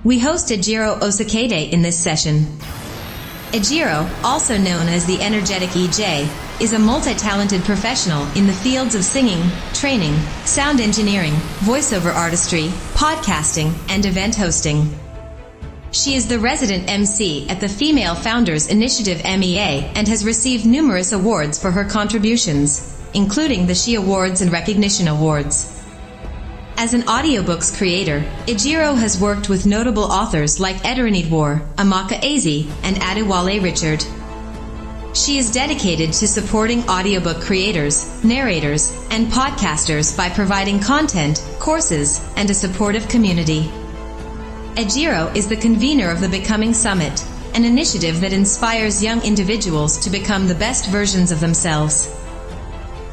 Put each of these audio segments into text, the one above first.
We host Ejiro Osakede in this session. Ejiro, also known as the Energetic EJ, is a multi-talented professional in the fields of singing, training, sound engineering, voiceover artistry, podcasting, and event hosting. She is the resident MC at the Female Founders Initiative MEA and has received numerous awards for her contributions, including the She Awards and Recognition Awards. As an audiobooks creator, Ejiro has worked with notable authors like Ederenidwar, Amaka Ezi, and Adewale Richard. She is dedicated to supporting audiobook creators, narrators, and podcasters by providing content, courses, and a supportive community. Ejiro is the convener of the Becoming Summit, an initiative that inspires young individuals to become the best versions of themselves.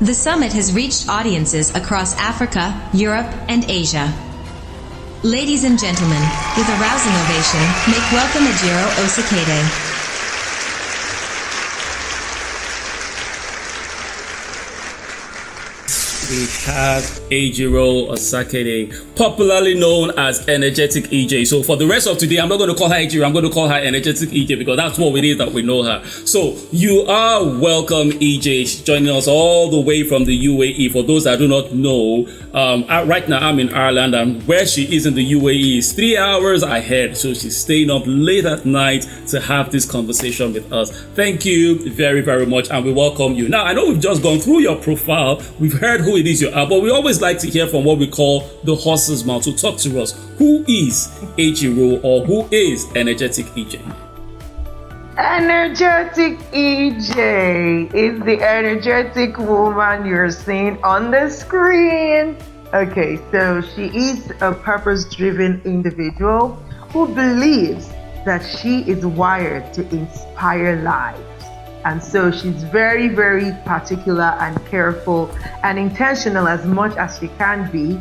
The summit has reached audiences across Africa, Europe, and Asia. Ladies and gentlemen, with a rousing ovation, make welcome Ejiro Osakede. We have Ejiro Osakede, popularly known as Energetic EJ. So for the rest of today, I'm not going to call her Ejiro, I'm going to call her Energetic EJ because that's what it is that we know her. So you are welcome, EJ, joining us all the way from the UAE. For those that do not know, right now I'm in Ireland, and where she is in the UAE is 3 hours ahead. So she's staying up late at night to have this conversation with us. Thank you very, very much, and we welcome you. Now, I know we've just gone through your profile. We've heard who it is you are, but we always like to hear from what we call the horse's mouth. So talk to us. Who is Ejiro, or who is Energetic EJ? Energetic EJ is the energetic woman you're seeing on the screen. Okay, so she is a purpose-driven individual who believes that she is wired to inspire lives. And so she's very, very particular and careful and intentional as much as she can be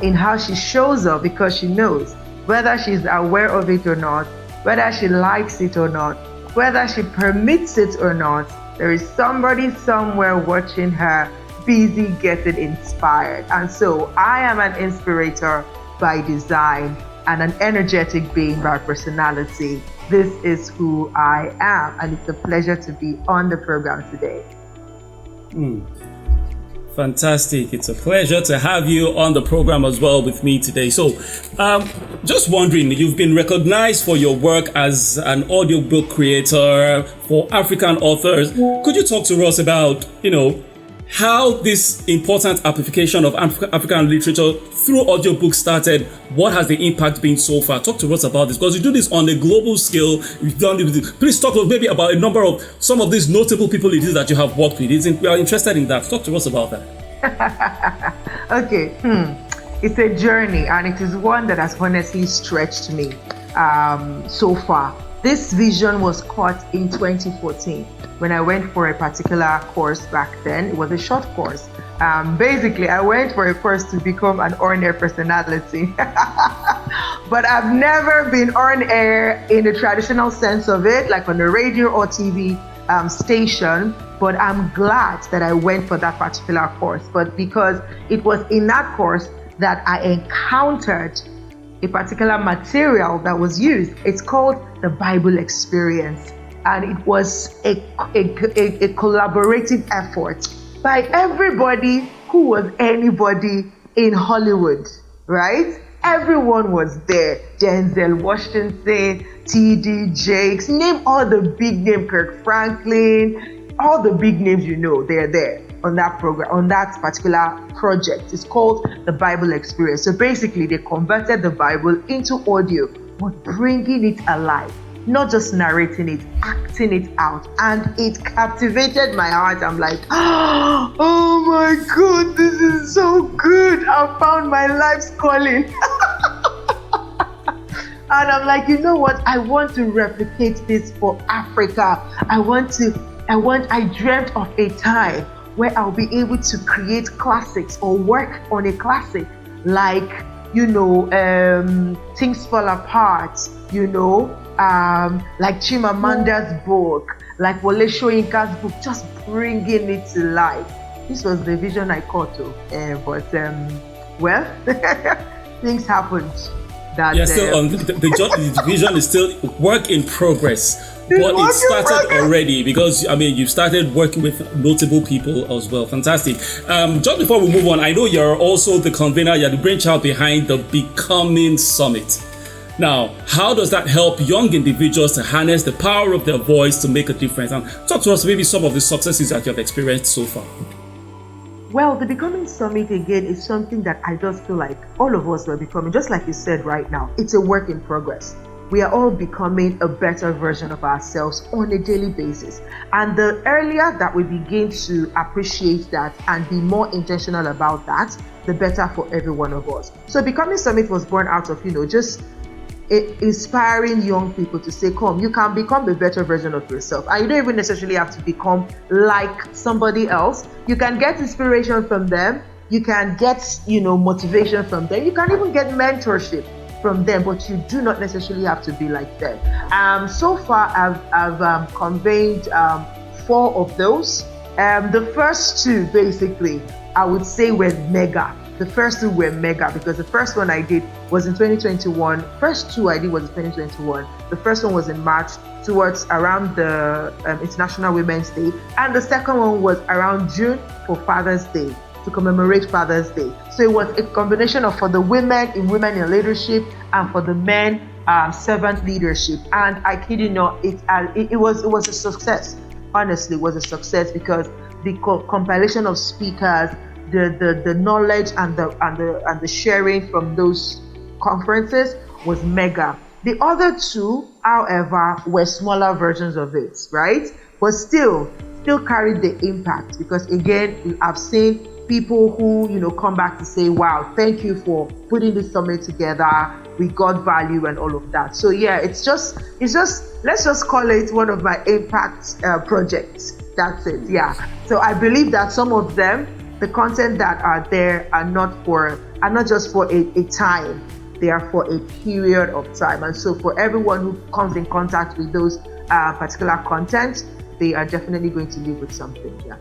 in how she shows up, because she knows whether she's aware of it or not, whether she likes it or not, whether she permits it or not, there is somebody somewhere watching her, busy getting inspired. And so I am an inspirator by design and an energetic being by personality. This is who I am, and it's a pleasure to be on the program today. Fantastic. It's a pleasure to have you on the program as well with me today. So, just wondering, you've been recognized for your work as an audiobook creator for African authors. Could you talk to us about, how this important amplification of African literature through audiobooks started? What has the impact been so far? Talk to us about this, because you do this on a global scale. You've done it. Please talk to us maybe about a number of some of these notable people it is that you have worked with. We are interested in that. Talk to us about that. Okay. It's a journey, and it is one that has honestly stretched me so far. This vision was caught in 2014 when I went for a particular course back then. It was a short course. Basically, I went for a course to become an on-air personality. But I've never been on air in the traditional sense of it, like on the radio or TV station. But I'm glad that I went for that particular course. But because it was in that course that I encountered a particular material that was used. It's called the Bible Experience, and it was a collaborative effort by everybody who was anybody in Hollywood, right? Everyone was there. Denzel Washington, T.D. Jakes, name all the big names, Kirk Franklin, all the big names they're there on that program, on that particular project. It's called the Bible Experience. So basically, they converted the Bible into audio, but bringing it alive, not just narrating it, acting it out. And it captivated my heart. I'm like, oh my God, this is so good. I found my life's calling. And I'm like, you know what? I want to replicate this for Africa. I dreamt of a time where I'll be able to create classics or work on a classic like, Things Fall Apart, like Chimamanda's book, like Wole Soyinka's book, just bringing it to life. This was the vision I caught, but things happened that Yeah, still on the vision is still work in progress. But it started already because you've started working with notable people as well. Fantastic. Just before we move on, I know you're also the convener, you're the brainchild behind the Becoming Summit. Now, how does that help young individuals to harness the power of their voice to make a difference? And talk to us maybe some of the successes that you have experienced so far. Well, the Becoming Summit again is something that I just feel like all of us are becoming, just like you said right now, it's a work in progress. We are all becoming a better version of ourselves on a daily basis. And the earlier that we begin to appreciate that and be more intentional about that, the better for every one of us. So Becoming Summit was born out of, just inspiring young people to say, come, you can become a better version of yourself. And you don't even necessarily have to become like somebody else. You can get inspiration from them. You can get, motivation from them. You can even get mentorship from them, but you do not necessarily have to be like them. So far, I've conveyed 4 of those. The first 2, basically, I would say were mega. The first 2 were mega because the first one I did was in 2021. First 2 I did was in 2021. The first one was in March towards around the International Women's Day. And the second one was around June for Father's Day, to commemorate Father's Day. So it was a combination of for the women in leadership and for the men servant leadership. And I kid you not, it was a success. Honestly, it was a success because the compilation of speakers, the knowledge and the sharing from those conferences was mega. The other 2, however, were smaller versions of it, right? But still carried the impact because again, I've seen people who come back to say, wow, thank you for putting this summit together, we got value and all of that. So yeah, it's just let's just call it one of my impact projects. That's it. Yeah. So I believe that some of them, the content that are there are not just for a time, they are for a period of time. And so for everyone who comes in contact with those particular content, they are definitely going to leave with something. Yeah.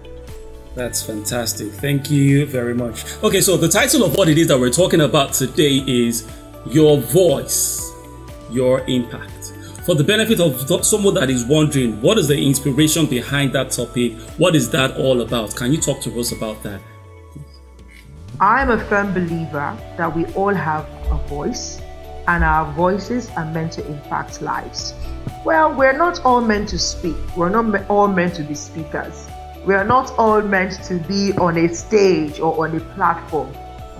That's fantastic. Thank you very much. Okay, so the title of what it is that we're talking about today is Your Voice, Your Impact. For the benefit of someone that is wondering, what is the inspiration behind that topic? What is that all about? Can you talk to us about that? I'm a firm believer that we all have a voice and our voices are meant to impact lives. Well, we're not all meant to speak. We're not all meant to be speakers. We are not all meant to be on a stage or on a platform,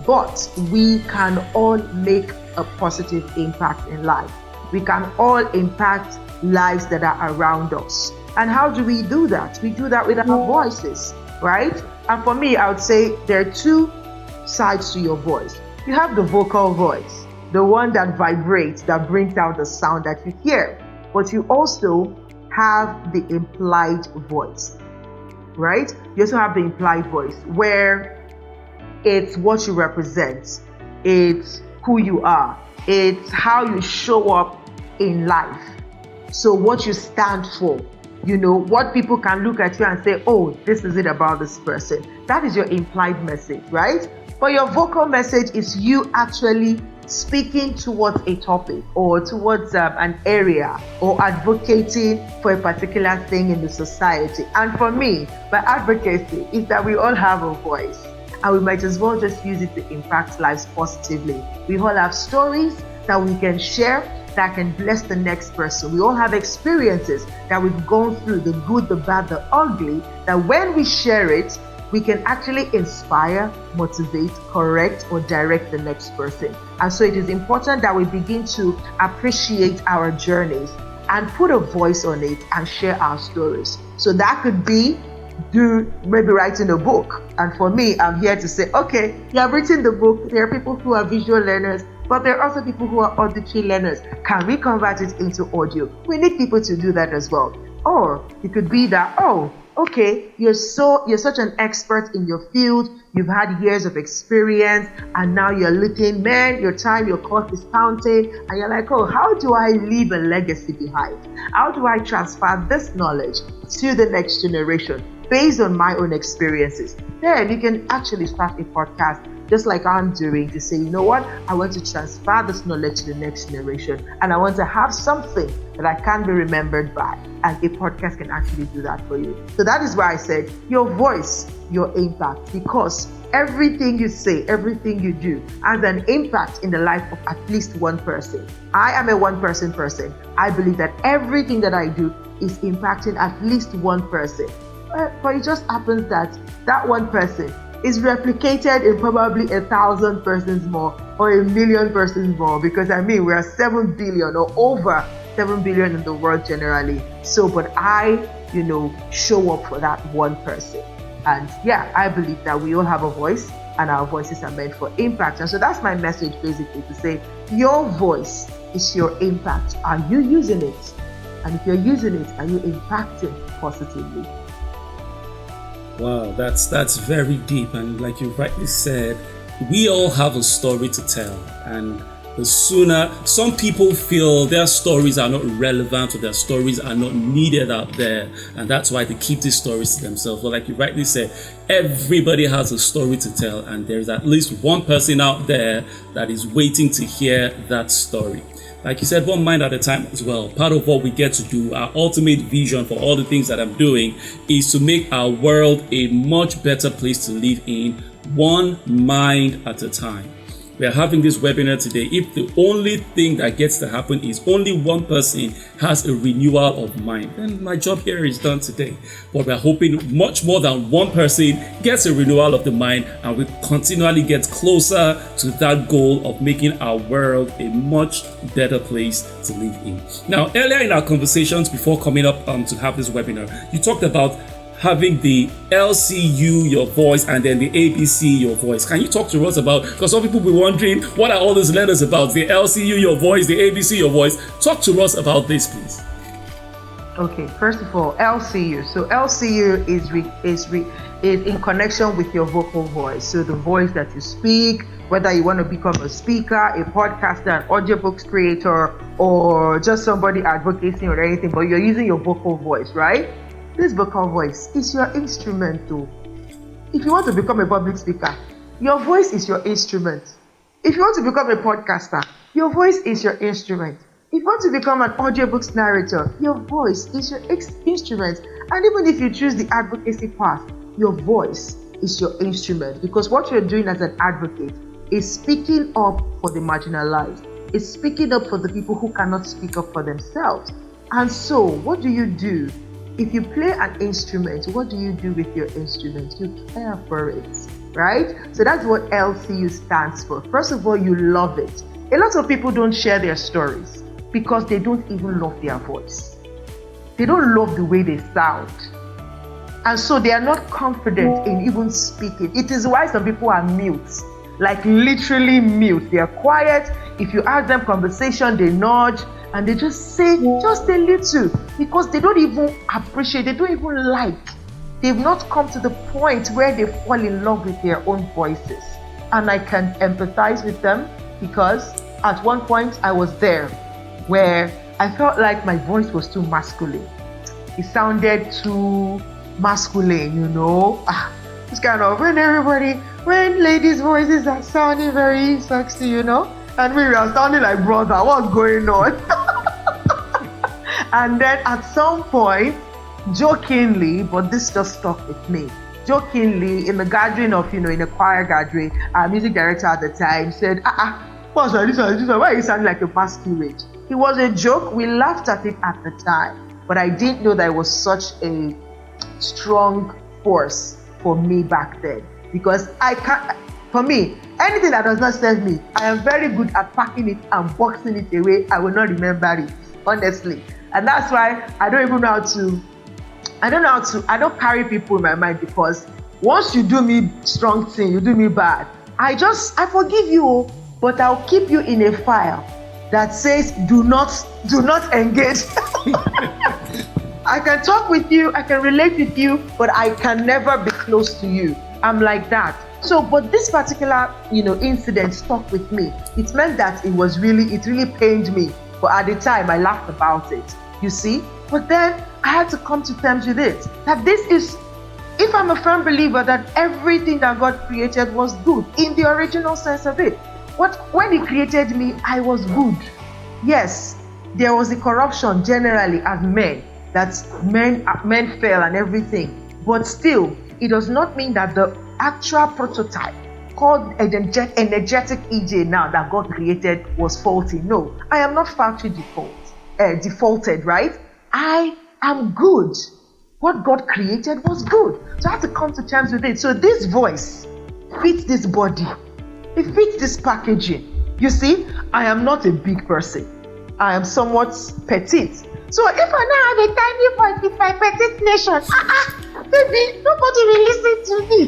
but we can all make a positive impact in life. We can all impact lives that are around us. And how do we do that? We do that with our voices, right? And for me, I would say there are 2 sides to your voice. You have the vocal voice, the one that vibrates, that brings out the sound that you hear. But you also have the implied voice, right? You also have the implied voice where it's what you represent, it's who you are, it's how you show up in life. So what you stand for, what people can look at you and say, oh, this is it about this person. That is your implied message, right? But your vocal message is you actually speaking towards a topic or towards an area or advocating for a particular thing in the society. And for me, my advocacy is that we all have a voice and we might as well just use it to impact lives positively. We all have stories that we can share that can bless the next person. We all have experiences that we've gone through, the good, the bad, the ugly, that when we share it, we can actually inspire, motivate, correct, or direct the next person. And so it is important that we begin to appreciate our journeys and put a voice on it and share our stories. So that could be maybe writing a book. And for me, I'm here to say, okay, you have written the book. There are people who are visual learners, but there are also people who are auditory learners. Can we convert it into audio? We need people to do that as well. Or it could be that, okay, you're such an expert in your field, you've had years of experience, and now you're looking, man, your cost is counting, and you're like, how do I leave a legacy behind? How do I transfer this knowledge to the next generation based on my own experiences? Then you can actually start a podcast just like I'm doing, to say, you know what, I want to transfer this knowledge to the next generation, and I want to have something that I can be remembered by, and a podcast can actually do that for you. So that is why I said your voice, your impact, because everything you say, everything you do has an impact in the life of at least one person. I am a one-person person. I believe that everything that I do is impacting at least one person. But it just happens that that one person is replicated in probably 1,000 persons more or 1,000,000 persons more, because we are 7 billion or over 7 billion in the world generally. So, but I, show up for that one person. And yeah, I believe that we all have a voice, and our voices are meant for impact. And so that's my message, basically, to say your voice is your impact. Are you using it? And if you're using it, are you impacting positively? Wow, that's very deep. And like you rightly said, we all have a story to tell. And the sooner, some people feel their stories are not relevant or their stories are not needed out there, and that's why they keep these stories to themselves. But like you rightly said, everybody has a story to tell, and there's at least one person out there that is waiting to hear that story. Like you said, one mind at a time as well. Part of what we get to do, our ultimate vision for all the things that I'm doing, is to make our world a much better place to live in, one mind at a time. We are having this webinar today. If the only thing that gets to happen is only one person has a renewal of mind, then my job here is done today. But we're hoping much more than one person gets a renewal of the mind, and we continually get closer to that goal of making our world a much better place to live in. Now, earlier in our conversations before coming up to have this webinar, you talked about having the LCU, your voice, and then the ABC, your voice. Can you talk to us about, because some people will be wondering, what are all these letters about? The LCU, your voice, the ABC, your voice. Talk to us about this, please. Okay, first of all, LCU. So LCU is in connection with your vocal voice. So the voice that you speak, whether you want to become a speaker, a podcaster, an audiobooks creator, or just somebody advocating or anything, but you're using your vocal voice, right? This vocal voice is your instrument too. If you want to become a public speaker, your voice is your instrument. If you want to become a podcaster, your voice is your instrument. If you want to become an audiobooks narrator, your voice is your instrument. And even if you choose the advocacy path, your voice is your instrument, because what you're doing as an advocate is speaking up for the marginalized. It's speaking up for the people who cannot speak up for themselves. And so, what do you do? If you play an instrument, what do you do with your instrument? You care for it, right? So that's what LCU stands for. First of all, you love it. A lot of people don't share their stories because they don't even love their voice. They don't love the way they sound. And so they are not confident in even speaking. It is why some people are mute, like literally mute. They are quiet. If you ask them conversation, they nod. And they just say just a little, because they don't even appreciate, they don't even like. They've not come to the point where they fall in love with their own voices. And I can empathize with them, because at one point I was there where I felt like my voice was too masculine. It sounded too masculine, It's kind of when ladies' voices are sounding very sexy, and we are sounding like brother, what's going on? And then at some point, jokingly, but this just stuck with me. Jokingly, in the gathering of, in a choir gathering, our music director at the time said, what's this? Why are you sounding like a masquerade? It was a joke. We laughed at it at the time, but I didn't know that it was such a strong force for me back then, because for me, anything that does not serve me, I am very good at packing it and boxing it away. I will not remember it, honestly. And that's why I don't carry people in my mind, because once you do me strong thing, you do me bad, I forgive you, but I'll keep you in a file that says do not engage. I can talk with you, I can relate with you, but I can never be close to you. I'm like that. So, but this particular, incident stuck with me. It meant that it really pained me. But at the time, I laughed about it, you see. But then I had to come to terms with it, that this is If I'm a firm believer that everything that God created was good in the original sense of it, when He created me, I was good. Yes, there was the corruption generally as men, that men fell and everything, but still, it does not mean that the actual prototype called energetic EJ now that God created was faulty. No, I am not factory defaulted, right? I am good. What God created was good. So I have to come to terms with it. So this voice fits this body. It fits this packaging. You see, I am not a big person. I am somewhat petite. So if I now have a tiny voice with my petite nation, baby, nobody will listen to me.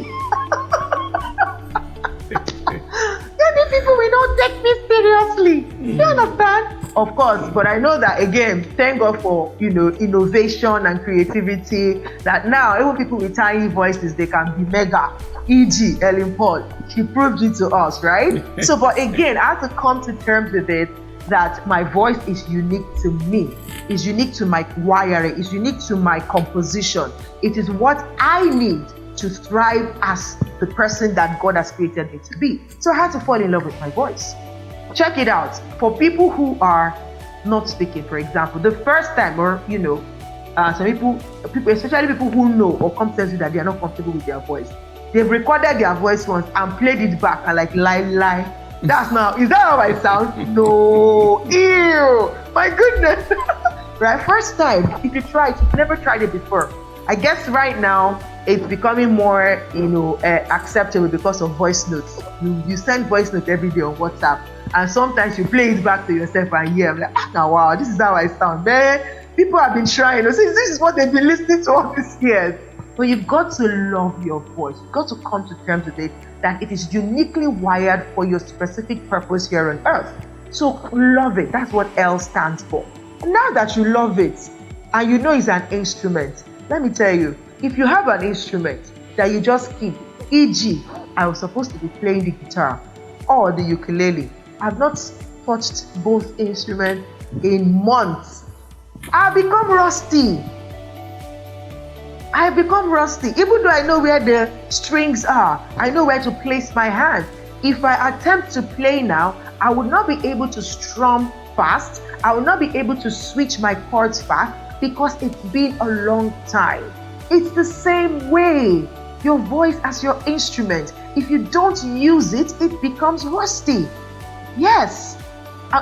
Maybe people will not take me seriously. You understand? Of course, but I know that again, thank God for innovation and creativity, that now even people with tiny voices, they can be mega. E.g. Ellen Paul, she proved it to us, right? So, but again, I have to come to terms with it that my voice is unique to me, is unique to my wiring, is unique to my composition. It is what I need to thrive as the person that God has created me to be. So I had to fall in love with my voice. Check it out. For people who are not speaking, for example, the first time, or some people, especially people who know or come to tell you that they are not comfortable with their voice, they've recorded their voice once and played it back and like lie. That's now, is that how I sound? No. Ew. My goodness. Right? First time, if you try it, you've never tried it before. I guess right now, it's becoming more, acceptable because of voice notes. You send voice notes every day on WhatsApp, and sometimes you play it back to yourself and hear, I'm like, now wow, this is how I sound. Man, people have been trying. This is what they've been listening to all these years. But you've got to love your voice. You've got to come to terms with it, that it is uniquely wired for your specific purpose here on earth. So love it. That's what L stands for. Now that you love it, and you know it's an instrument, let me tell you, if you have an instrument that you just keep, e.g., I was supposed to be playing the guitar or the ukulele. I've not touched both instruments in months. I've become rusty. Even though I know where the strings are, I know where to place my hand. If I attempt to play now, I would not be able to strum fast. I will not be able to switch my chords fast because it's been a long time. It's the same way. Your voice as your instrument, if you don't use it, it becomes rusty. Yes.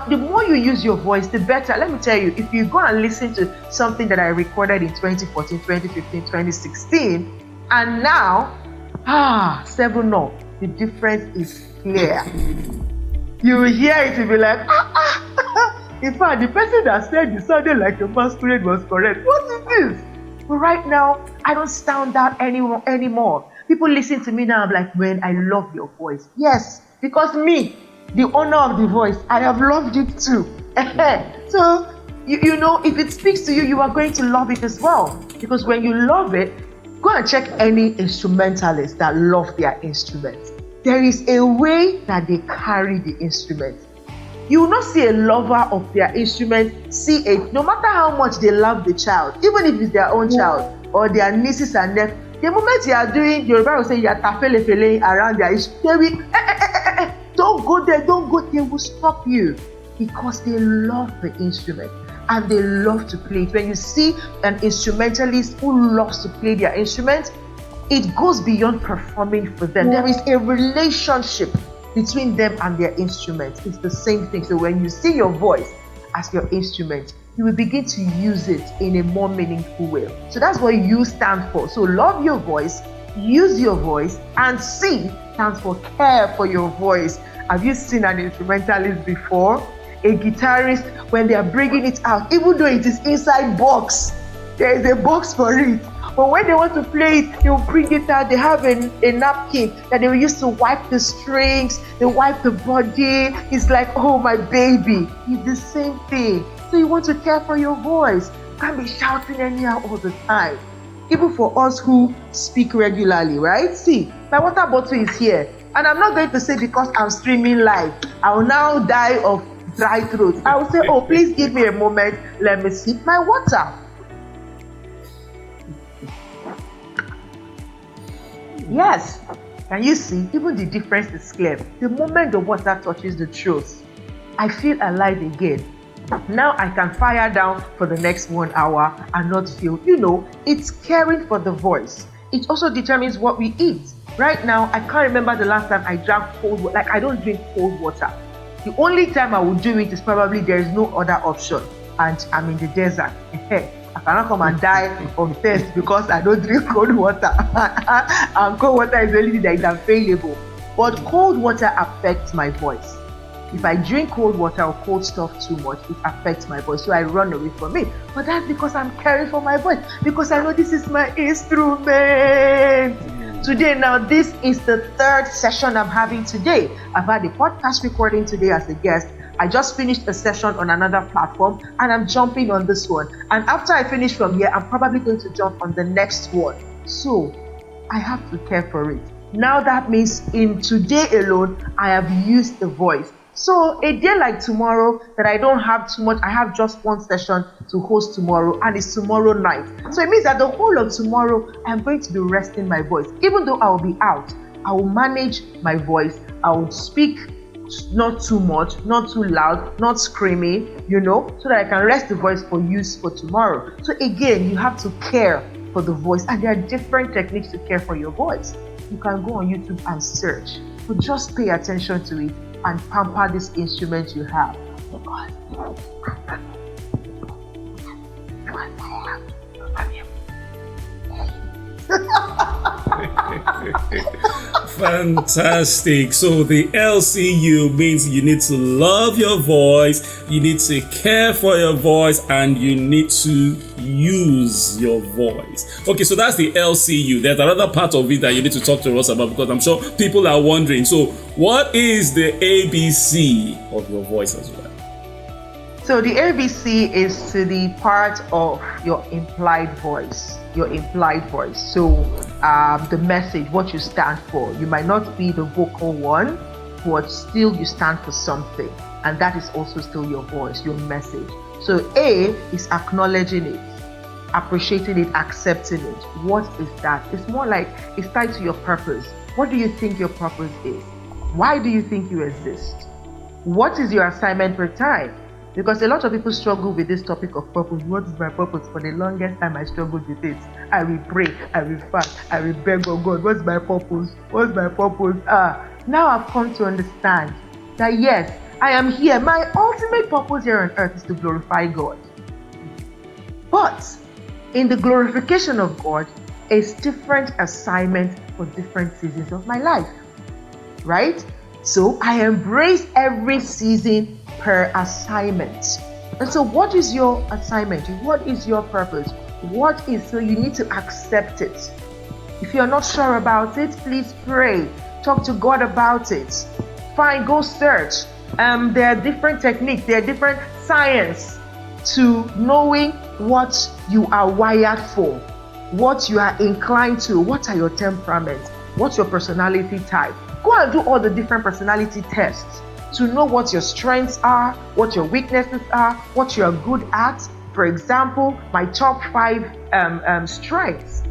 The more you use your voice, the better. Let me tell you, if you go and listen to something that I recorded in 2014, 2015, 2016, and now, 7 up, the difference is clear. You will hear it, you'll be like, In fact, the person that said you sounded like a masquerade was correct. What is this? But right now, I don't sound that anymore. People listen to me now, I'm like, man, I love your voice. Yes, because me, the owner of the voice, I have loved it too. So, if it speaks to you, you are going to love it as well. Because when you love it, go and check any instrumentalist that love their instruments. There is a way that they carry the instrument. You will not see a lover of their instrument see it, no matter how much they love the child, even if it's their own child or their nieces and nephews. The moment you are doing, Yoruba will say you are tafele around their instrument, they will, don't go there, don't go. They will stop you because they love the instrument and they love to play it. When you see an instrumentalist who loves to play their instrument, it goes beyond performing for them. There is a relationship between them and their instrument. It's the same thing. So when you see your voice as your instrument, you will begin to use it in a more meaningful way. So that's what U stands for. So love your voice, use your voice, and C stands for care for your voice. Have you seen an instrumentalist before? A guitarist, when they are bringing it out, even though it is inside box, there is a box for it. But when they want to play it, they will bring it out. They have a napkin that they will use to wipe the strings, they wipe the body. It's like, oh, my baby. It's the same thing. So you want to care for your voice. You can't be shouting anyhow all the time. Even for us who speak regularly, right? See, my water bottle is here. And I'm not going to say because I'm streaming live, I will now die of dry throat. I will say, oh, please give me a moment. Let me sip my water. Yes. Can you see? Even the difference is clear. The moment the water touches the throat, I feel alive again. Now I can fire down for the next 1 hour and not feel, it's caring for the voice. It also determines what we eat. Right now, I can't remember the last time I drank cold water. Like, I don't drink cold water. The only time I would do it is probably there is no other option and I'm in the desert. I cannot come and die of thirst because I don't drink cold water. And cold water is the only thing that is available. But cold water affects my voice. If I drink cold water or cold stuff too much, it affects my voice. So I run away from it. But that's because I'm caring for my voice. Because I know this is my instrument. Today, now, this is the third session I'm having today. I've had a podcast recording today as a guest. I just finished a session on another platform and I'm jumping on this one. And after I finish from here, I'm probably going to jump on the next one. So I have to care for it. Now that means in today alone, I have used the voice. So a day like tomorrow that I don't have too much, I have just one session to host tomorrow and it's tomorrow night. So it means that the whole of tomorrow, I'm going to be resting my voice. Even though I will be out, I will manage my voice. I will speak not too much, not too loud, not screaming, so that I can rest the voice for use for tomorrow. So again, you have to care for the voice and there are different techniques to care for your voice. You can go on YouTube and search, but just pay attention to it and pamper this instrument you have. Fantastic. So the LCU means you need to love your voice, you need to care for your voice, and you need to use your voice. Okay, so that's the LCU. There's another part of it that you need to talk to us about because I'm sure people are wondering. So what is the ABC of your voice as well? So the ABC is to the part of your implied voice. So the message, what you stand for. You might not be the vocal one, but still you stand for something. And that is also still your voice, your message. So A is acknowledging it, appreciating it, accepting it. What is that? It's more like it's tied to your purpose. What do you think your purpose is? Why do you think you exist? What is your assignment per time? Because a lot of people struggle with this topic of purpose. What is my purpose? For the longest time, I struggled with it. I will pray, I will fast, I will beg, oh God, what's my purpose? What's my purpose? Now I've come to understand that yes, I am here. My ultimate purpose here on earth is to glorify God. But in the glorification of God, is different assignment for different seasons of my life, right? So I embrace every season per assignment. And so what is your assignment? What is your purpose? So you need to accept it. If you're not sure about it, please pray. Talk to God about it. Fine, go search. There are different techniques, there are different science to knowing what you are wired for, what you are inclined to, what are your temperaments, what's your personality type. Go and do all the different personality tests to know what your strengths are, what your weaknesses are, what you're good at. For example, my top 5 strengths.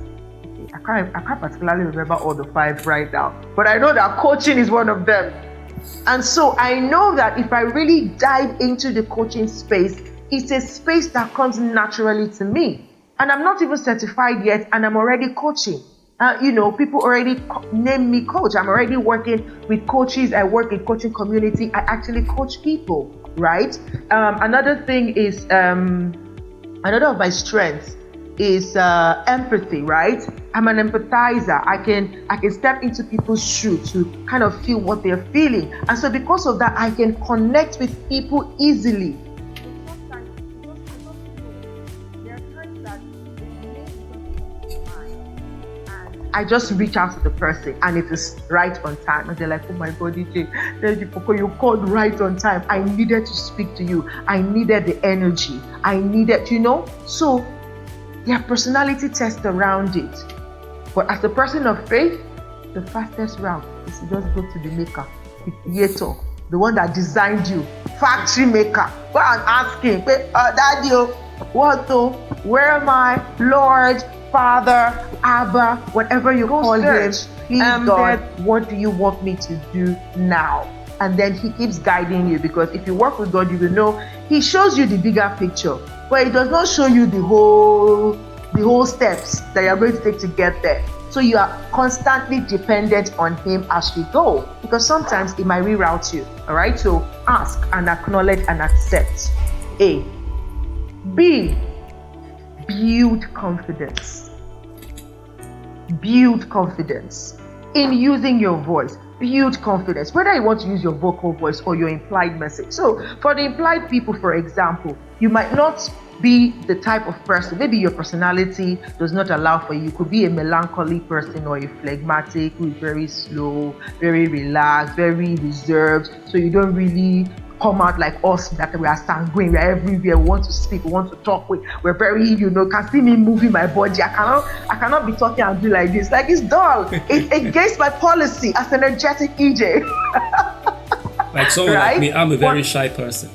I can't particularly remember all the 5 right now, but I know that coaching is one of them. And so I know that if I really dive into the coaching space, it's a space that comes naturally to me. And I'm not even certified yet, and I'm already coaching. People already name me coach. I'm already working with coaches. I work in coaching community. I actually coach people, right? Another thing is, another of my strengths is empathy, right? I'm an empathizer. I can step into people's shoes to kind of feel what they're feeling. And so because of that, I can connect with people easily. I just reach out to the person and it is right on time. And they're like, oh my God, DJ, you called right on time. I needed to speak to you. I needed the energy. I needed, So there are personality tests around it. But as a person of faith, the fastest route is to just go to the maker, the creator, the one that designed you, factory maker. Go and ask him, Daddy, what though? Where am I? Lord, Father, Abba, whatever you call him, please God, Embed. what do you want me to do now? And then he keeps guiding you, because if you work with God, you will know he shows you the bigger picture, but he does not show you the whole steps that you're going to take to get there. So you are constantly dependent on him as you go, because sometimes it might reroute you. All right, so ask and acknowledge and accept. A. B. Build confidence. Build confidence in using your voice. Build confidence, whether you want to use your vocal voice or your implied message. So for the implied people, for example, you might not be the type of person, maybe your personality does not allow for you. You could be a melancholy person or a phlegmatic who is very slow, very relaxed, very reserved, so you don't really come out like us, that we are sanguine, we are everywhere, we want to speak, we want to talk, we're very, can see me moving my body. I cannot be talking and do like this. Like, it's dull. It's against my policy as an energetic EJ. Like someone like me, I'm a very shy person.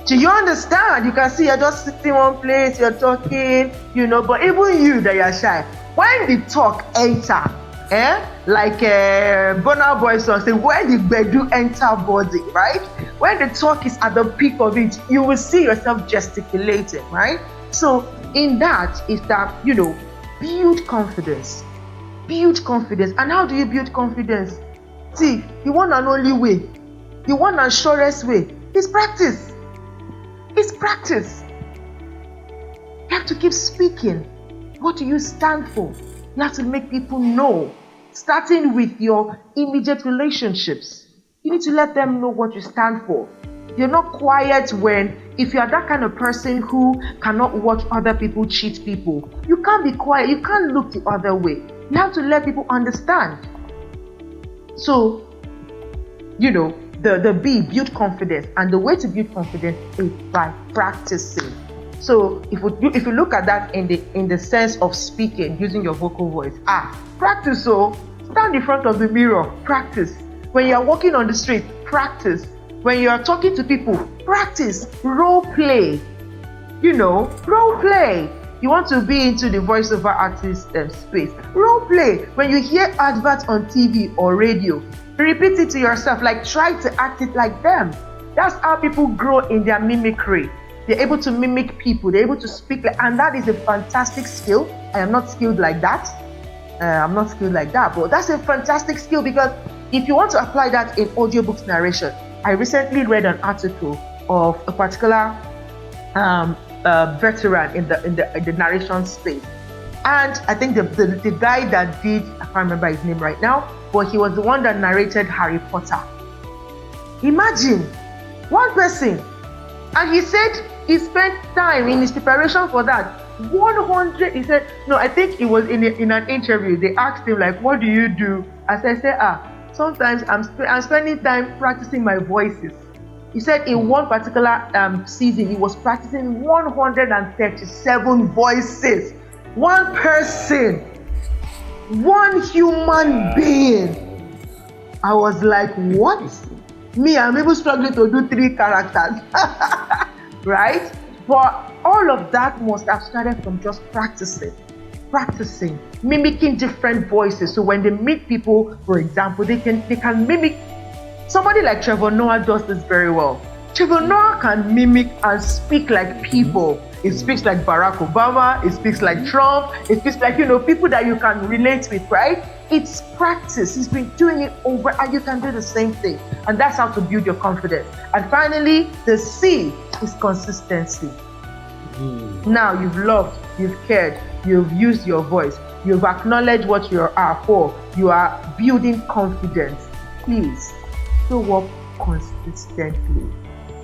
Do you understand? You can see you're just sitting one place, you're talking, but even you that you're shy, when the talk enter, like Burna Boy song say, when the bedu enter body, right? When the talk is at the peak of it, you will see yourself gesticulating, right? So in that is that, build confidence. Build confidence. And how do you build confidence? See, the one and only way, the one and surest way is practice. It's practice. You have to keep speaking. What do you stand for? You have to make people know. Starting with your immediate relationships. You need to let them know what you stand for. You're not quiet if you are that kind of person who cannot watch other people cheat people, you can't be quiet. You can't look the other way. You have to let people understand. So, the B, build confidence. And the way to build confidence is by practicing. So if you look at that in the sense of speaking, using your vocal voice, practice. So stand in front of the mirror, practice. When you are walking on the street, practice. When you are talking to people, practice. Role play. Role play. You want to be into the voiceover artist space. Role play. When you hear adverts on TV or radio, repeat it to yourself. Like, try to act it like them. That's how people grow in their mimicry. They're able to mimic people. They're able to speak, and that is a fantastic skill. I am not skilled like that. But that's a fantastic skill, because if you want to apply that in audiobooks narration, I recently read an article of a particular veteran in the narration space, and I think the guy that did, I can't remember his name right now, but he was the one that narrated Harry Potter. Imagine one person, and he said he spent time in his preparation for that. 100, he said, no, I think it was in an interview. They asked him, like, what do you do? As I said, sometimes I'm spending time practicing my voices. He said in one particular season, he was practicing 137 voices. One person, one human being. I was like, what? Me, I'm even struggling to do 3 characters. Right? But all of that must have started from just practicing, mimicking different voices. So when they meet people, for example, they can mimic. Somebody like Trevor Noah does this very well. Trevor Noah can mimic and speak like people. It speaks like Barack Obama. It speaks like Trump. It speaks like, people that you can relate with, right? It's practice. He's been doing it over, and you can do the same thing. And that's how to build your confidence. And finally, the C is consistency. Now you've loved, you've cared, you've used your voice, you've acknowledged what you are for, you are building confidence. Please show up consistently.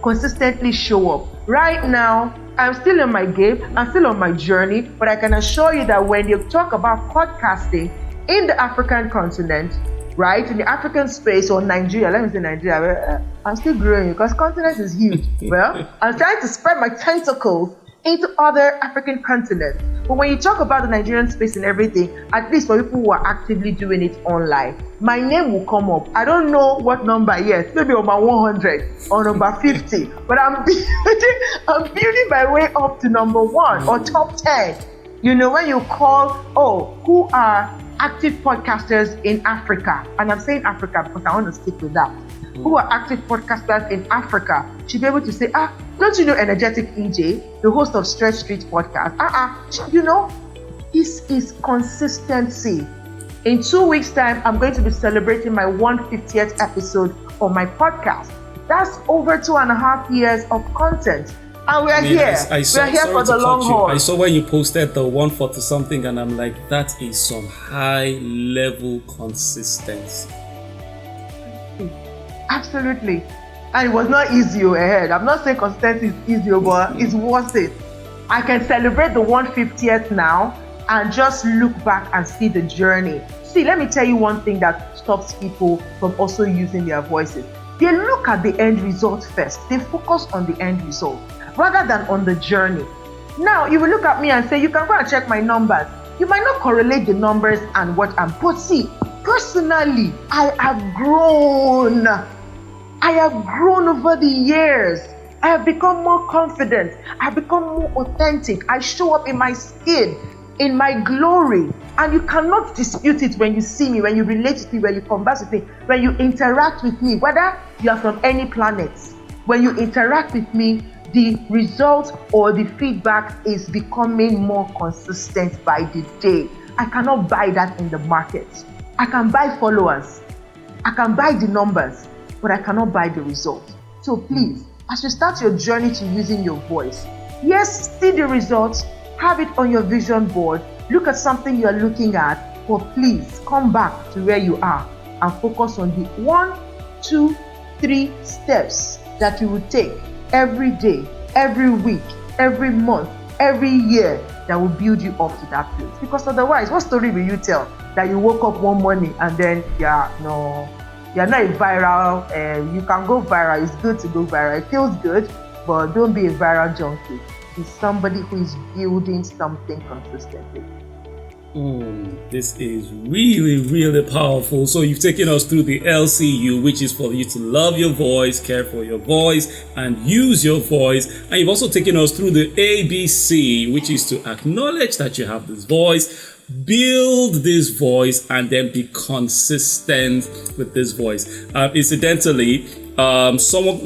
Consistently show up. Right now, I'm still in my game, I'm still on my journey, but I can assure you that when you talk about podcasting in the African continent, right, in the African space, or Nigeria, let me say Nigeria, I'm still growing because continent is huge. Well, I'm trying to spread my tentacles into other African continents. But when you talk about the Nigerian space and everything, at least for people who are actively doing it online, my name will come up. I don't know what number yet, maybe number 100 or number 50, but I'm building my way up to number 1 or top 10. You know, when you call, who are active podcasters in Africa? And I'm saying Africa because I want to stick with that. Who are active podcasters in Africa? She'll be able to say, don't you know Energetic EJ, the host of Stretch Street podcast? You know, this is consistency. In 2 weeks' time, I'm going to be celebrating my 150th episode on my podcast. That's over 2.5 years of content. And we're here. We're here for the long haul. I saw when you posted the 140 something, and I'm like, that is some high level consistency. Absolutely. And it was not easy ahead. I'm not saying consistency is easy, but it's worth it. I can celebrate the 150th now and just look back and see the journey. See, let me tell you one thing that stops people from also using their voices. They look at the end result first. They focus on the end result rather than on the journey. Now, you will look at me and say, you can go and check my numbers. You might not correlate the numbers and what I'm, but see, personally, I have grown. I have grown over the years. I have become more confident. I have become more authentic. I show up in my skin, in my glory. And you cannot dispute it when you see me, when you relate with me, when you converse with me, when you interact with me, whether you are from any planet. When you interact with me, the result or the feedback is becoming more consistent by the day. I cannot buy that in the market. I can buy followers. I can buy the numbers, but I cannot buy the result. So please, as you start your journey to using your voice, yes, see the results, have it on your vision board, look at something you're looking at, but please come back to where you are and focus on the 1, 2, 3 steps that you would take every day, every week, every month, every year that will build you up to that place. Because otherwise, what story will you tell that you woke up one morning and then you're not a viral, you can go viral, it's good to go viral, it feels good, but don't be a viral junkie. Be somebody who is building something consistently. This is really, really powerful. So you've taken us through the LCU, which is for you to love your voice, care for your voice, and use your voice. And you've also taken us through the ABC, which is to acknowledge that you have this voice, build this voice, and then be consistent with this voice. Incidentally, someone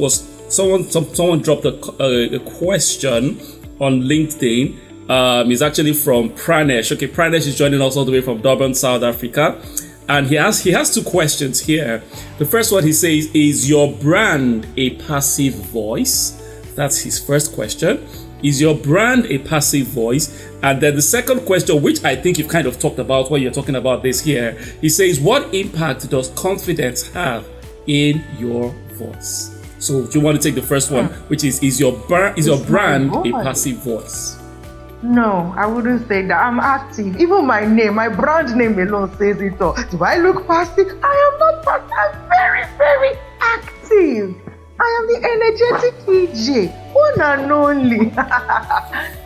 dropped a question on LinkedIn. It's actually from Pranesh. Okay, Pranesh is joining us all the way from Durban, South Africa. And he has 2 questions here. The first one, he says, is your brand a passive voice? That's his first question. Is your brand a passive voice? And then the second question, which I think you've kind of talked about when you're talking about this here, he says, what impact does confidence have in your voice? So do you want to take the first one, which is your brand a passive voice? No, I wouldn't say that. I'm active. Even my name, my brand name alone says it all. Do I look passive? I am not passive. I'm very, very active. I am the energetic EJ, one and only.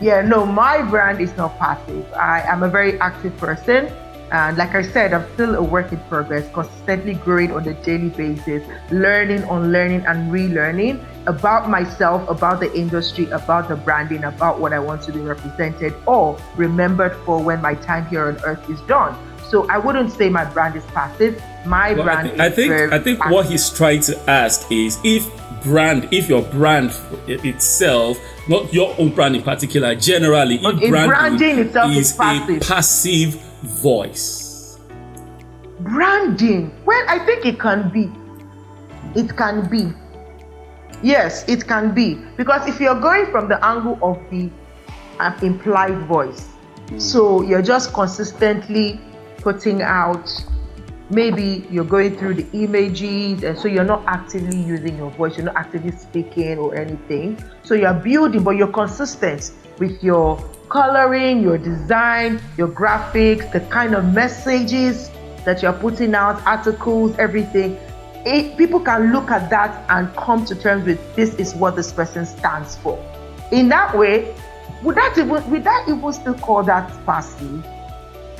Yeah, no, my brand is not passive. I am a very active person. And like I said, I'm still a work in progress, consistently growing on a daily basis, learning, unlearning, and relearning about myself, about the industry, about the branding, about what I want to be represented or remembered for when my time here on earth is done. So I wouldn't say my brand is passive. My brand is very I think what he's trying to ask is if your brand itself, not your own brand in particular, generally, if branding itself is a passive voice. Branding, well, I think it can be. It can be. Yes, it can be. Because if you're going from the angle of the implied voice, so you're just consistently putting out, maybe you're going through the images, and so you're not actively using your voice, you're not actively speaking or anything. So you're building, but you're consistent with your coloring, your design, your graphics, the kind of messages that you're putting out, articles, everything. People can look at that and come to terms with this is what this person stands for. In that way, would that even still call that passive?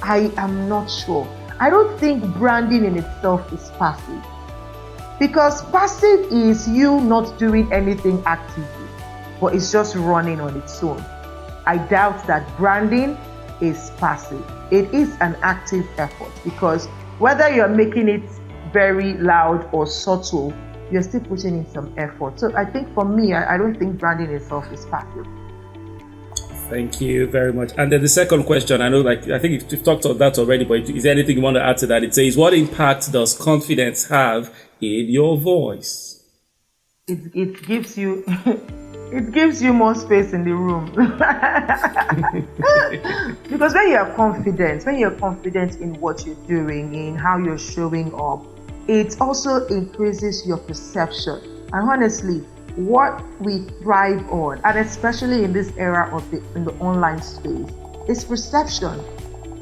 I am not sure. I don't think branding in itself is passive, because passive is you not doing anything actively, but it's just running on its own. I doubt that branding is passive. It is an active effort, because whether you're making it very loud or subtle, you're still putting in some effort. So I think for me, I don't think branding itself is passive. Thank you very much. And then the second question, I think you've talked about that already, but is there anything you want to add to that? It says, what impact does confidence have in your voice? It gives you it gives you more space in the room. Because when you're confident in what you're doing, in how you're showing up, it also increases your perception. And honestly, what we thrive on, and especially in this era in the online space, is perception.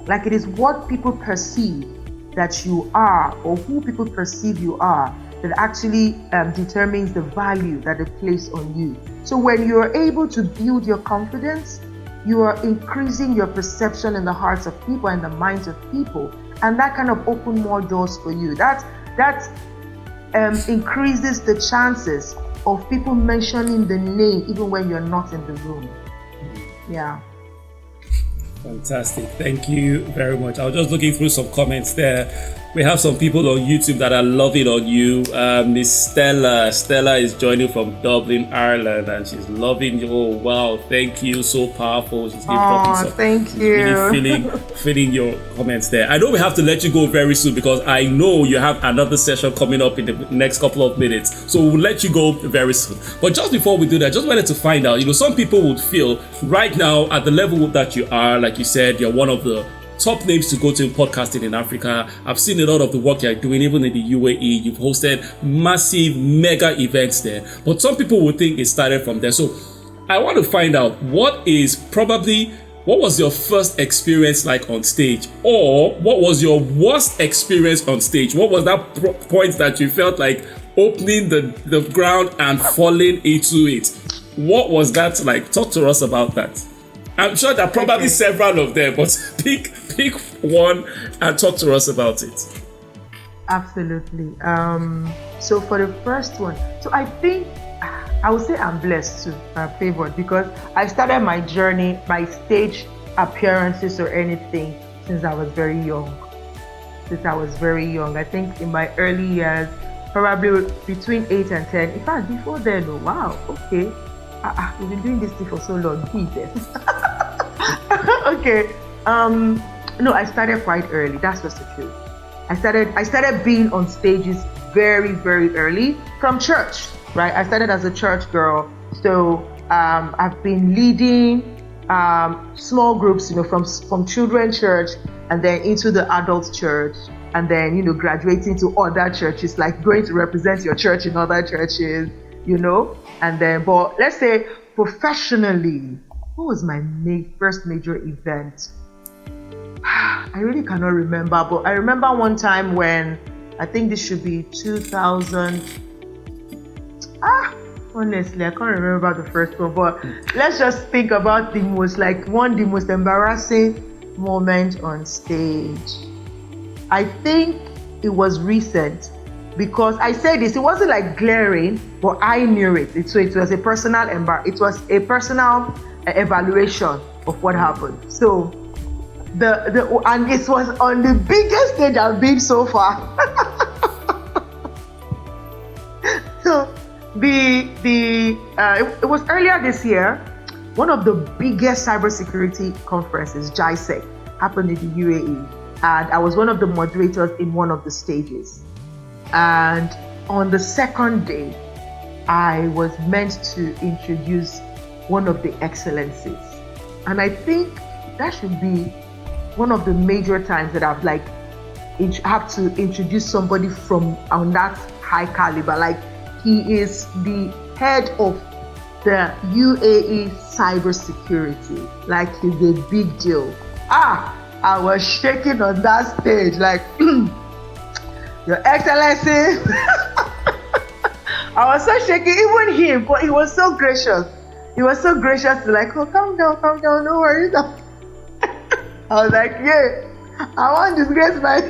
Like, it is what people perceive that you are, or who people perceive you are, that actually determines the value that they place on you. So when you're able to build your confidence, you are increasing your perception in the hearts of people and the minds of people, and that kind of open more doors for you. That increases the chances of people mentioning the name even when you're not in the room. Yeah. Fantastic. Thank you very much. I was just looking through some comments there. We have some people on YouTube that are loving on you. Miss Stella. Stella is joining from Dublin, Ireland, and she's loving you. Oh, wow. Thank you. So powerful. She's thank you. Really feeling your comments there. I know we have to let you go very soon, because I know you have another session coming up in the next couple of minutes. So we'll let you go very soon. But just before we do that, just wanted to find out, some people would feel right now at the level that you are, like you said, you're one of the top names to go to in podcasting in Africa. I've seen a lot of the work you're doing, even in the UAE. You've hosted massive, mega events there. But some people would think it started from there. So I want to find out, what was your first experience like on stage? Or what was your worst experience on stage? What was that point that you felt like opening the ground and falling into it? What was that like? Talk to us about that. I'm sure there are probably several of them, but pick one and talk to us about it. Absolutely. So for the first one, so I think I would say I'm blessed too, favored, because I started my journey, my stage appearances or anything, since I was very young. I think in my early years, probably between 8 and 10. In fact, before then, oh wow, okay. We've been doing this thing for so long, Jesus. Okay. No, I started quite early. That's just the truth. I started being on stages very, very early from church, right? I started as a church girl. So I've been leading small groups, from children's church and then into the adult church, and then, graduating to other churches, like going to represent your church in other churches, and then, but let's say professionally, what was my first major event? I really cannot remember, but I remember one time when, I think this should be 2000. Honestly, I can't remember the first one, but let's just think about the most embarrassing moment on stage. I think it was recent, because I said this, it wasn't like glaring, but I knew it. So it was a personal evaluation of what happened. So and it was on the biggest stage I've been so far. So it was earlier this year. One of the biggest cybersecurity conferences, JISEC, happened in the UAE, and I was one of the moderators in one of the stages. And on the second day, I was meant to introduce one of the excellencies. And I think that should be one of the major times that I've have to introduce somebody from on that high caliber. Like, he is the head of the UAE cybersecurity. Like, he's a big deal. I was shaking on that stage like, Your Excellency. I was so shaky, even him, but he was so gracious. He was so gracious to calm down, no worries. I was like, yeah, I won't disgrace my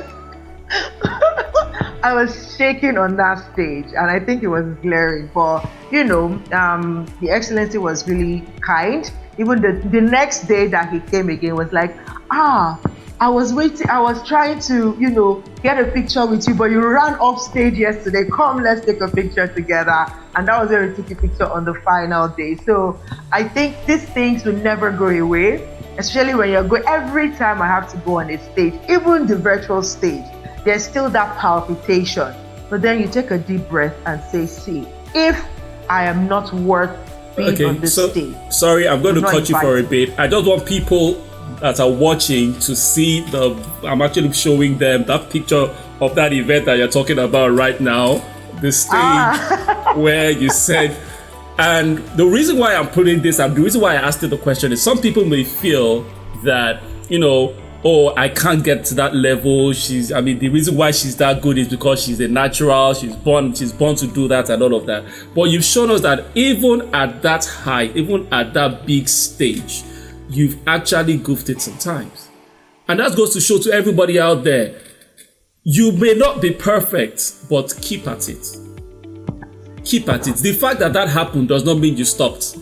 I was shaking on that stage, and I think it was glaring. But the Excellency was really kind. Even the next day that he came again was like, I was waiting. I was trying to, get a picture with you, but you ran off stage yesterday. Come, let's take a picture together. And that was where we took a picture on the final day. So I think these things will never go away, especially when you're going. Every time I have to go on a stage, even the virtual stage, there's still that palpitation. But then you take a deep breath and say, see, if I am not worth being on this stage. Sorry, I'm going to cut you for a bit. I just want people that are watching to see I'm actually showing them that picture of that event that you're talking about right now, the stage where you said, and the reason why I'm putting this, and the reason why I asked you the question is some people may feel that, I can't get to that level. The reason why she's that good is because she's a natural, she's born to do that and all of that. But you've shown us that even at that height, even at that big stage, you've actually goofed it sometimes. And that goes to show to everybody out there, you may not be perfect, but keep at it. Keep at it. The fact that happened does not mean you stopped.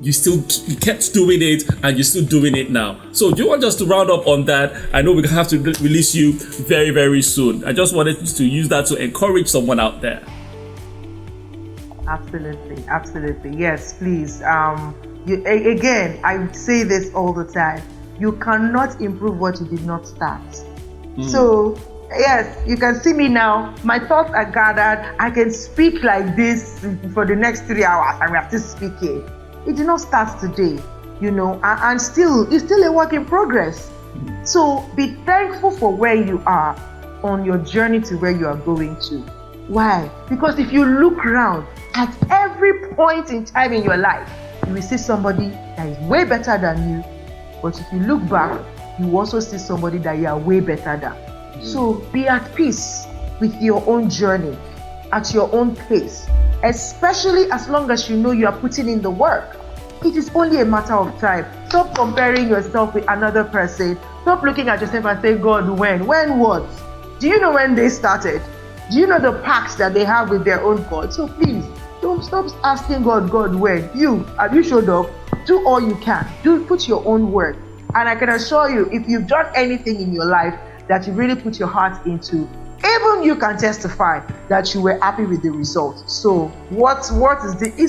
You kept doing it, and you're still doing it now. So do you want us to round up on that? I know we have to release you very, very soon. I just wanted to use that to encourage someone out there. Absolutely. Yes, please. Again, I say this all the time. You cannot improve what you did not start. So, yes, you can see me now. My thoughts are gathered. I can speak like this for the next 3 hours, and we are still speaking. It did not start today, and still, it's still a work in progress. So be thankful for where you are on your journey to where you are going to. Why? Because if you look around at every point in time in your life, you will see somebody that is way better than you. But if you look back, you also see somebody that you are way better than. So be at peace with your own journey, at your own pace, especially as long as you know you are putting in the work. It is only a matter of time. Stop comparing yourself with another person. Stop looking at yourself and say, God, when? When what? Do you know when they started? Do you know the pacts that they have with their own God? So please, don't stop asking God, when? Have you showed up? Do all you can. Put your own work. And I can assure you, if you've done anything in your life that you really put your heart into, even you can testify that you were happy with the result. So it's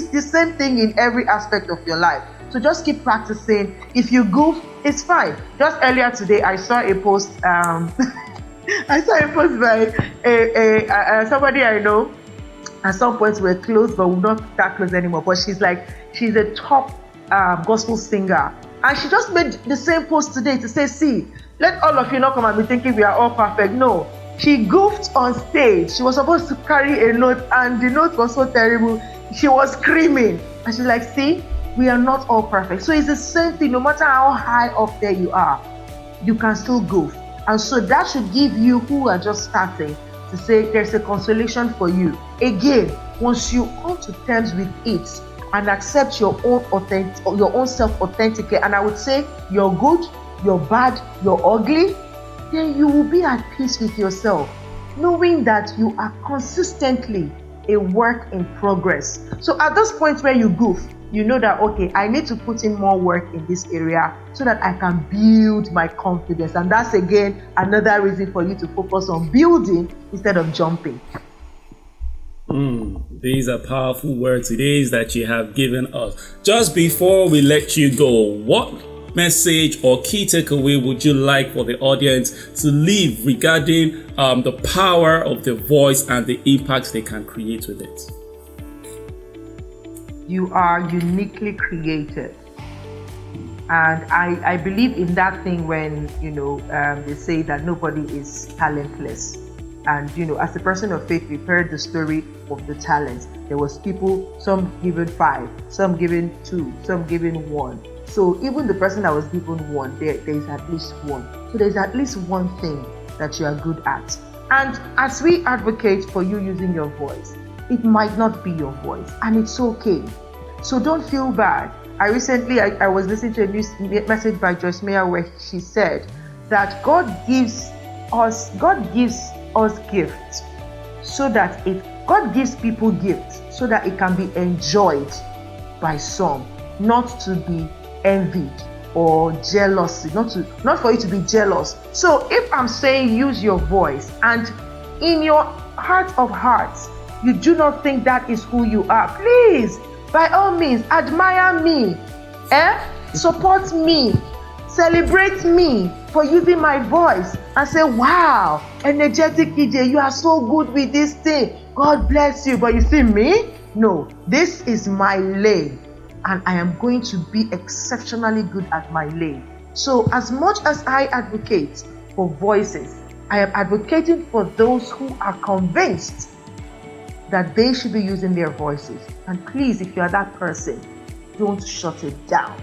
the same thing in every aspect of your life. So just keep practicing. If you goof, it's fine. Just earlier today, I saw a post. I saw a post by somebody I know. At some point, we're close, but we're not that close anymore. But she's a top gospel singer, and she just made the same post today to say, "See, let all of you not come and be thinking we are all perfect." No. She goofed on stage. She was supposed to carry a note, and the note was so terrible. She was screaming. And she's like, see, we are not all perfect. So it's the same thing. No matter how high up there you are, you can still goof. And so that should give you, who are just starting, to say there's a consolation for you. Again, once you come to terms with it and accept your own self-authenticate, and I would say you're good, you're bad, you're ugly, then you will be at peace with yourself, knowing that you are consistently a work in progress. So at this point where you goof, you know that, okay, I need to put in more work in this area so that I can build my confidence. And that's, again, another reason for you to focus on building instead of jumping. These are powerful words it is that you have given us. Just before we let you go, what message or key takeaway would you like for the audience to leave regarding the power of the voice and the impacts they can create with it? You are uniquely created. And I believe in that thing when, they say that nobody is talentless. And, as a person of faith, we've heard the story of the talents. There was people, some given 5, some given 2, some given 1. So even the person that was given 1, there is at least 1. So there's at least one thing that you are good at. And as we advocate for you using your voice, it might not be your voice, and it's okay. So don't feel bad. I was listening to a message by Joyce Meyer where she said that God gives us gifts, so that God gives people gifts so that it can be enjoyed by some, not to be envied or jealousy, not for you to be jealous. So if I'm saying use your voice, and in your heart of hearts you do not think that is who you are, please, by all means, admire me, support me, celebrate me for using my voice, and say, wow, energetic EJ, you are so good with this thing, God bless you. But you see me? No, this is my lane, and I am going to be exceptionally good at my lane. So as much as I advocate for voices, I am advocating for those who are convinced that they should be using their voices. And please, if you are that person, don't shut it down.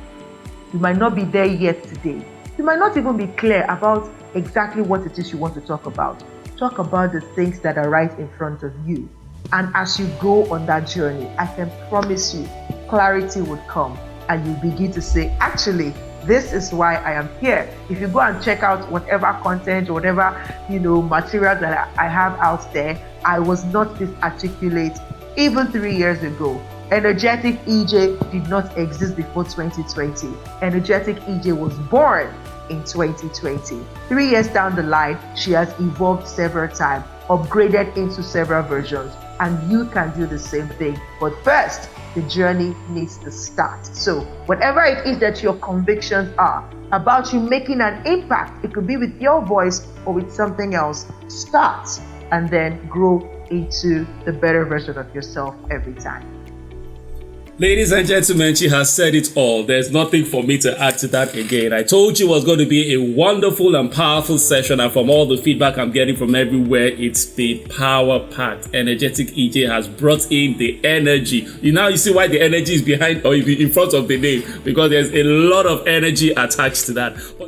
You might not be there yet today. You might not even be clear about exactly what it is you want to talk about. Talk about the things that are right in front of you. And as you go on that journey, I can promise you, clarity would come, and you begin to say, actually, this is why I am here. If you go and check out whatever content or whatever, material that I have out there, I was not this articulate even 3 years ago. Energetic EJ did not exist before 2020. Energetic EJ was born in 2020. 3 years down the line, she has evolved several times, upgraded into several versions, and you can do the same thing. But first, the journey needs to start. So whatever it is that your convictions are about you making an impact, it could be with your voice or with something else, start and then grow into the better version of yourself every time. Ladies and gentlemen, she has said it all. There's nothing for me to add to that again. I told you it was going to be a wonderful and powerful session, and from all the feedback I'm getting from everywhere, it's been power-packed. Energetic EJ has brought in the energy. You see why the energy is behind or in front of the name, because there's a lot of energy attached to that.